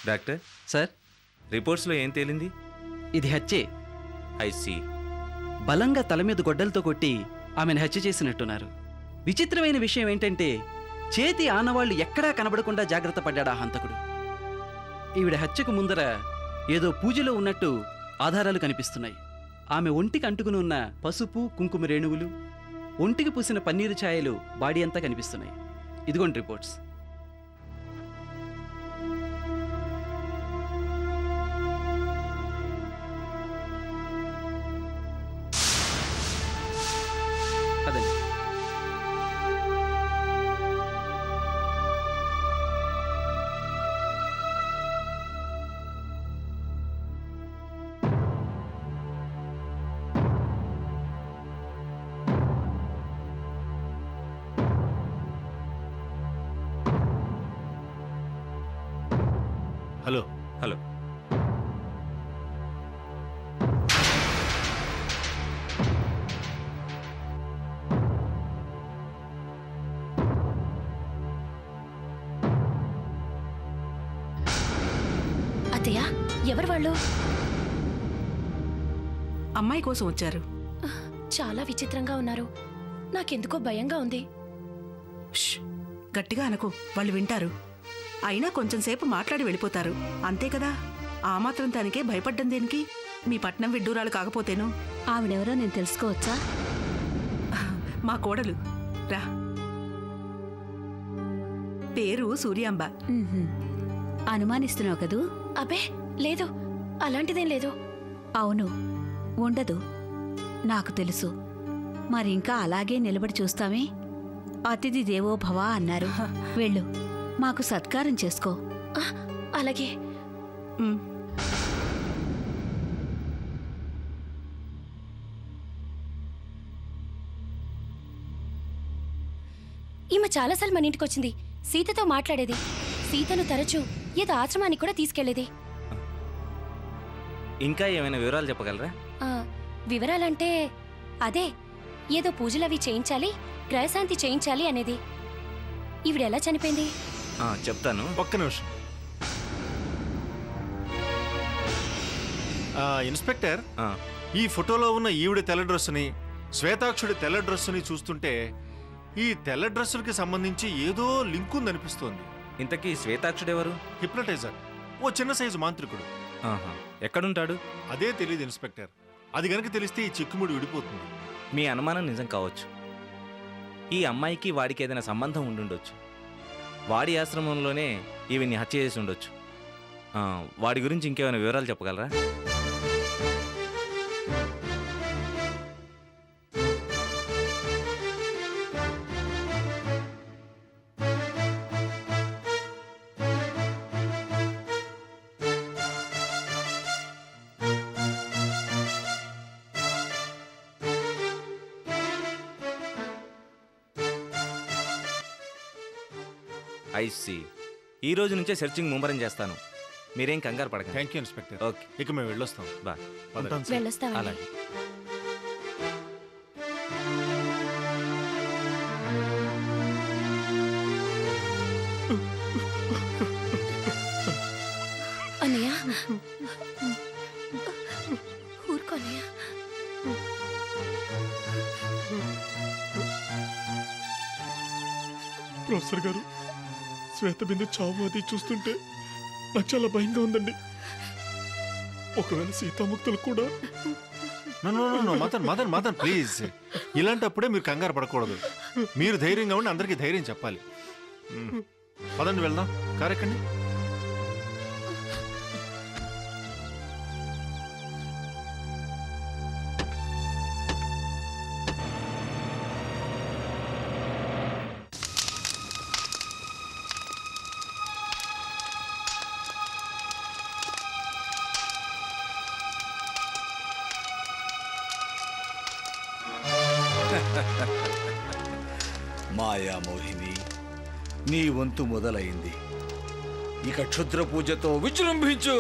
Doctor sir, రిపోర్ట్స్లో ఏం తేలింది? ఇది హత్యే. ఐసీ. బలంగా తల మీద గొడ్డలతో కొట్టి ఆమెను హత్య చేసినట్టున్నారు. విచిత్రమైన విషయం ఏంటంటే చేతి ఆనవాళ్లు ఎక్కడా కనబడకుండా జాగ్రత్త పడ్డాడా హంతకుడు. ఈవిడ హత్యకు ముందర ఏదో పూజలో ఉన్నట్టు ఆధారాలు కనిపిస్తున్నాయి. ఆమె ఒంటికి అంటుకుని ఉన్న పసుపు కుంకుమ రేణువులు, ఒంటికి పూసిన పన్నీరు ఛాయలు బాడీ అంతా కనిపిస్తున్నాయి. ఇదిగోండి రిపోర్ట్స్. అదండి. హలో. హలో. అత్తయ్య, ఎవరు వాళ్ళు? అమ్మాయి కోసం వచ్చారు. చాలా విచిత్రంగా ఉన్నారు. నాకెందుకో భయంగా ఉంది. ష్, గట్టిగా అనకు, వాళ్ళు వింటారు. అయినా కొంచెం సేపు మాట్లాడి వెళ్ళిపోతారు, అంతే కదా. ఆ మాత్రం దానికే భయపడ్డం దేనికి? మీ పట్నం విడ్డూరాలు కాకపోతేను. ఆవిడెవరో నేను తెలుసుకోవచ్చా? మా కోడలు. రా. పేరు సూర్యాంబ. అనుమానిస్తున్నావు కదూ? అబ్బే లేదు, అలాంటిదేం లేదు. అవును, ఉండదు, నాకు తెలుసు. మరింకా అలాగే నిలబడి చూస్తామే? అతిథి దేవో భవ అన్నారు. వెళ్ళు, మాకు సత్కారం చేసుకో. అలాగే. ఈమె చాలాసార్లు మన ఇంటికి వచ్చింది. సీతతో మాట్లాడేది. సీతను తరచూ ఏదో ఆశ్రమానికి కూడా తీసుకెళ్లేది. ఇంకా ఏమైనా వివరాలు చెప్పగలరా? వివరాలంటే అదే, ఏదో పూజలవి చేయించాలి, గ్రహశాంతి చేయించాలి అనేది. ఈవిడెలా చనిపోయింది? చెప్తాను, ఒక్క నిమిషం. ఇన్స్పెక్టర్, ఈ ఫోటోలో ఉన్న ఈవిడ తెల్ల డ్రెస్సుని, శ్వేతాక్షుడి తెల్ల డ్రెస్సుని చూస్తుంటే ఈ తెల్ల డ్రెస్సులకి సంబంధించి ఏదో లింక్ ఉందనిపిస్తోంది. ఇంతకీ శ్వేతాక్షుడెవరు? హిప్నటైజర్, ఓ చిన్న సైజు మాంత్రికుడు. ఎక్కడుంటాడు? అదే తెలియదు ఇన్స్పెక్టర్. అది గనక తెలిస్తే ఈ చిక్కుముడి విడిపోతుంది. మీ అనుమానం నిజం కావచ్చు. ఈ అమ్మాయికి వాడికి ఏదైనా సంబంధం ఉండుండొచ్చు. వాడి ఆశ్రమంలోనే ఈవిని హత్య చేసి ఉండొచ్చు. వాడి గురించి ఇంకేమైనా వివరాలు చెప్పగలరా? ఐసీ. ఈ రోజు నుంచే సెర్చింగ్ ముమ్మరం చేస్తాను. మీరేం కంగారు పడకండి. Thank you inspector. ఓకే, ఇక మేము వెళ్ళొస్తాం. వెళ్ళొస్తామండి. అలాగే. అన్నయ్య, ఊరుకో అన్నయ్య. ప్రొఫెసర్ గారు, శ్వేత బిందు చావు అది చూస్తుంటే నాకు చాలా భయంగా ఉందండి. ఒకవేళ సీతాముక్తులు కూడా. మదన్ ప్లీజ్, ఇలాంటప్పుడే మీరు కంగారు పడకూడదు. మీరు ధైర్యంగా ఉండి అందరికీ ధైర్యం చెప్పాలి. పదండి వెళ్దాం, కారెక్కండి. మాయామోహిని, నీ వంతు మొదలైంది. ఇక క్షుద్ర పూజతో విజృంభించు.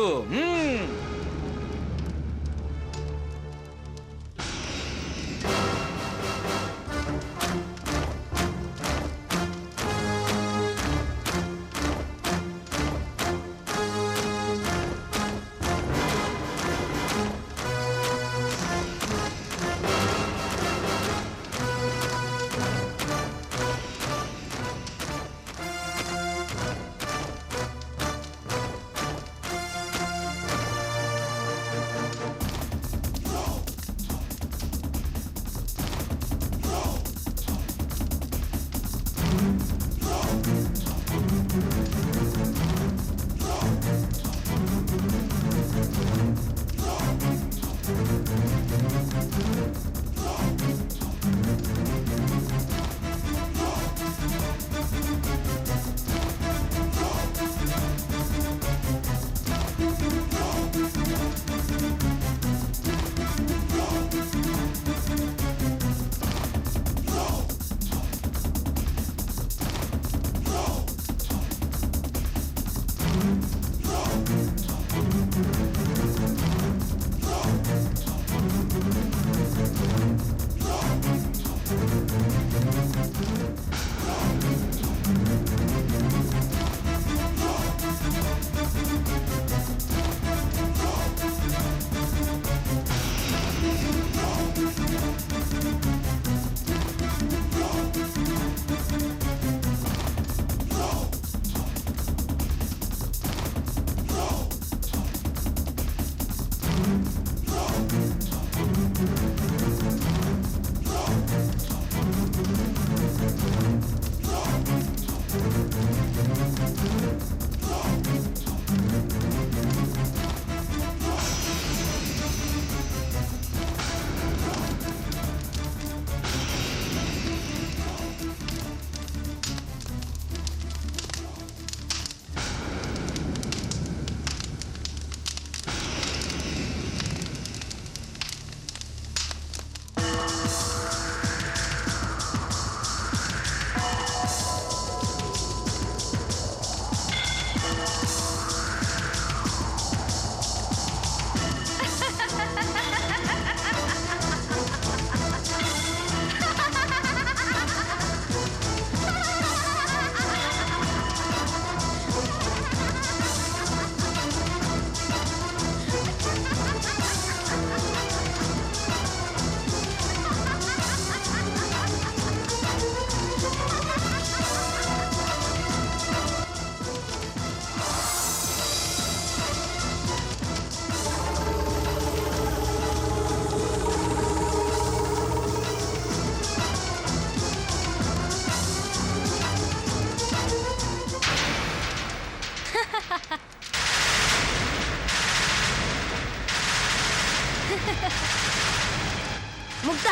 ముక్త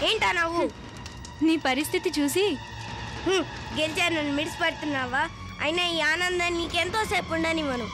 ఏంటా నవ్వు? నీ పరిస్థితి చూసి గెలిచాను నన్ను మిడిసిపడుతున్నావా? అయినా ఈ ఆనందాన్ని నీకెంతో సేపు ఉండని మనం.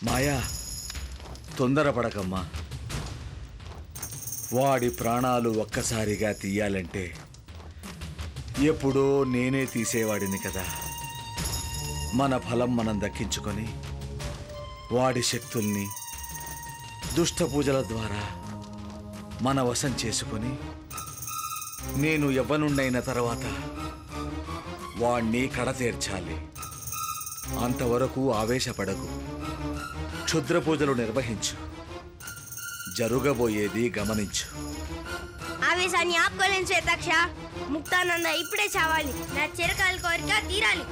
మాయా, తొందరపడకమ్మా. వాడి ప్రాణాలు ఒక్కసారిగా తీయాలంటే ఎప్పుడో నేనే తీసేవాడిని కదా. మన ఫలం మనం దక్కించుకొని వాడి శక్తుల్ని దుష్ట పూజల ద్వారా మన వశం చేసుకొని నేను యవ్వనుండైన తర్వాత వాణ్ణి కడతీర్చాలి. అంతవరకు ఆవేశపడకు. క్షుద్ర పూజలు నిర్వహించు. జరుగబోయేది గమనించు. ఆవేశాన్ని ఆపుకోలేను శ్వేతాక్ష. ముక్తానంద ఇప్పుడే చావాలి. నా చిరకాల కోరిక తీరాలి.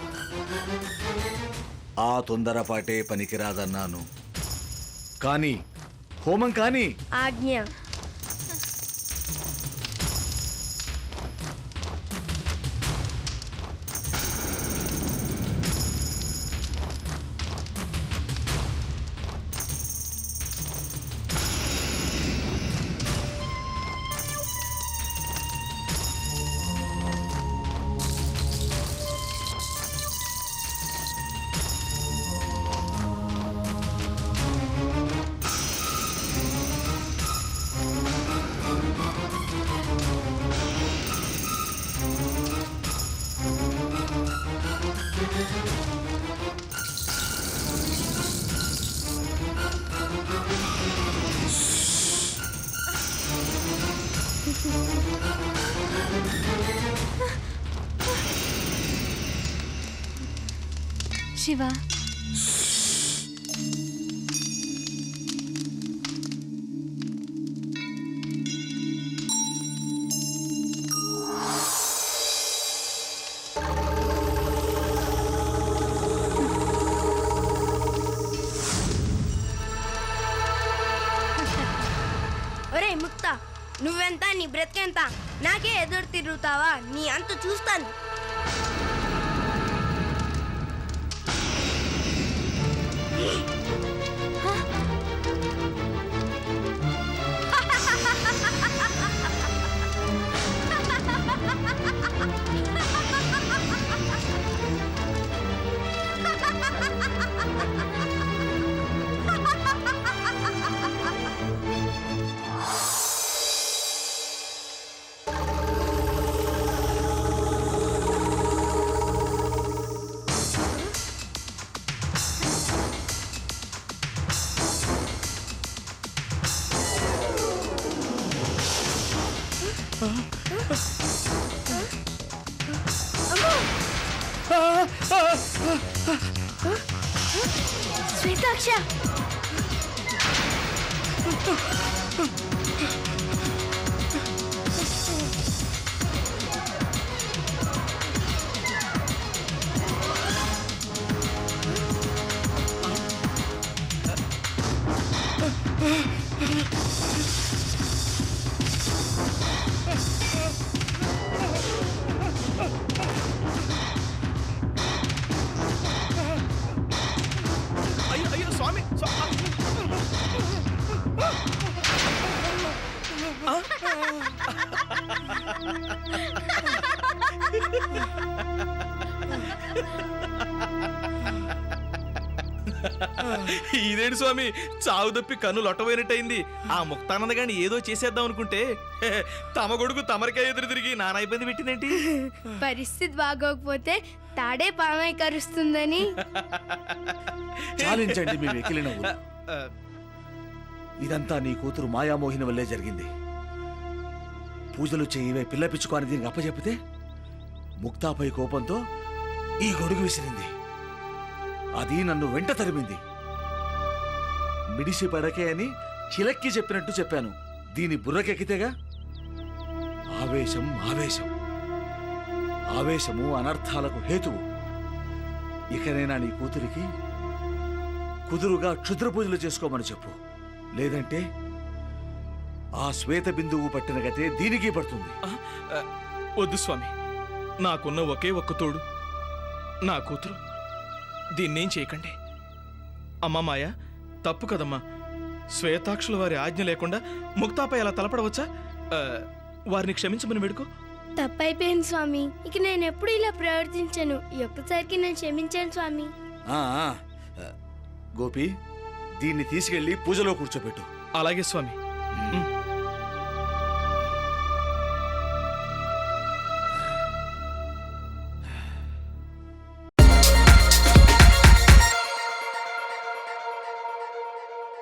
ఆ తొందరపాటే పనికిరాదన్నాను. కానీ హోమం కానీ ఆజ్ఞ. శివ, ఒరే ముక్త, నువ్వెంత నీ బ్రతికెంత? నాకే ఎదురు తిరుగుతావా? నీ అంత చూస్తాను. శ్వేతాక్ష, ఇదేంటి స్వామి, చావు తప్పి కన్ను లొట్టపోయినట్టయింది. ఆ ముక్తానంద గాని ఏదో చేసేద్దాం అనుకుంటే తమ కొడుకు తమరికాయ ఎదురు తిరిగి నానా ఇబ్బంది పెట్టిందేంటి? పరిస్థితి బాగోకపోతే తాడే పామై కరుస్తుందని. చాలించండి మీ వెకిలి నవ్వులు. ఇదంతా నీ కూతురు మాయామోహిని వల్లే జరిగింది. పూజలు చేయవే పిల్ల పిచ్చుకోని దీనికి అప్పచెప్పితే ముక్తాపై కోపంతో ఈ గొడుగు విసిరింది. అది నన్ను వెంట తరిమింది. మిడిసి పడకే అని చిలక్కి చెప్పినట్టు చెప్పాను. దీని బుర్రకెక్కితేగా. ఆవేశం ఆవేశం ఆవేశము అనర్థాలకు హేతువు. ఇకనైనా నీ కూతురికి కుదురుగా క్షుద్ర పూజలు చేసుకోమని చెప్పు. లేదంటే ఆ శ్వేత బిందువు పట్టిన గతే దీనికి పడుతుంది. వద్దు స్వామి, నాకున్న ఒకే ఒక్క తోడు నా కూతురు. దీన్నేం చేయకండి. అమ్మా మాయ, తప్పు కదమ్మా. శ్వేతాక్షుల వారి ఆజ్ఞ లేకుండా ముక్తాపై అలా తలపడవచ్చా? వారిని క్షమించమని వేడుకో. తప్పైపోయింది స్వామి. ఇక నేను ఎప్పుడు ఇలా ప్రవర్తించను. ఈ ఒక్కసారికి నేను క్షమించాను స్వామి. గోపి, దీన్ని తీసుకెళ్లి పూజలో కూర్చోబెట్టు. అలాగే స్వామి.